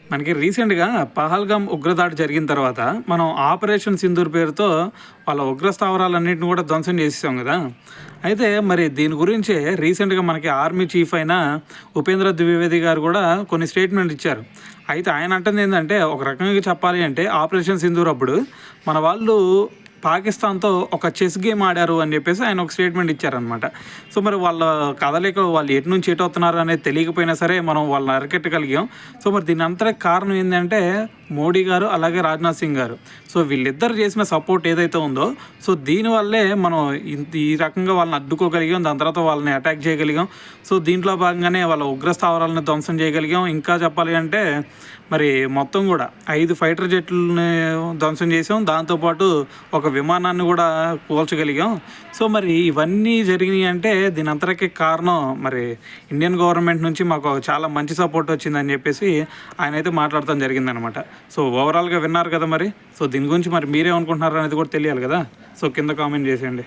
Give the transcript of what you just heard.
మనకి రీసెంట్‌గా పహల్గామ్ ఉగ్రదాడి జరిగిన తర్వాత, మనం ఆపరేషన్ సింధూర్ పేరుతో వాళ్ళ ఉగ్ర స్థావరాలన్నిటిని కూడా ధ్వంసం చేసేసాం గదా! అయితే మరి దీని గురించే రీసెంట్‌గా మనకి ఆర్మీ చీఫ్ అయిన ఉపేంద్ర ద్వివేది గారు గూడా కొన్ని స్టేట్మెంట్ ఇచ్చారు. అయితే ఆయన అంటుందేందంటే, ఒక రకంగా చెప్పాలి అంటే ఆపరేషన్ సింధూర్ అప్పుడు మన వాళ్ళు పాకిస్తాన్‌తో ఒక చెస్ గేమ్ ఆడారు అని జెప్పేసి ఆయన ఒక స్టేట్మెంట్ ఇచ్చారనమాట. సో, మరి వాళ్ళ కదలిక వాళ్ళు ఎటు నుంచి ఎటవుతున్నారు అనేది తెలియకపోయినా సరే మనం వాళ్ళని అరికట్టగలిగాం. సో, మరి దీని అంతటికి కారణం ఏందంటే మోడీ గారు, అలాగే రాజ్‌నాథ్ సింగ్ గారు. సో, వీళ్ళిద్దరు చేసిన సపోర్ట్ ఏదైతే ఉందో, సో, దీనివల్లే మనం ఈ రకంగా వాళ్ళని అడ్డుకోగలిగాం. దాని తర్వాత వాళ్ళని అటాక్ చేయగలిగాం. సో, దీంట్లో భాగంగానే వాళ్ళ ఉగ్ర స్థావరాలను ధ్వంసం చేయగలిగాం. ఇంకా చెప్పాలి అంటే మరి మొత్తం గూడా 5 ఫైటర్ జెట్లని ధ్వంసం చేసాం. దాంతోపాటు ఒక విమానాన్ని గూడా కూల్చగలిగాం. సో, మరి ఇవన్నీ జరిగినాయి అంటే దీని అంతటికి కారణం మరి ఇండియన్ గవర్నమెంట్ నుంచి మాకు చాలా మంచి సపోర్ట్ వచ్చిందని చెప్పేసి ఆయనైతే మాట్లాడటం జరిగిందనమాట. సో, ఓవరాల్‌గా విన్నారు కదా మరి. సో, దీని గురించి మరి మీరేమనుకుంటున్నారు అనేది కూడా తెలియాలి కదా. సో, కింద కామెంట్ చేసేయండి.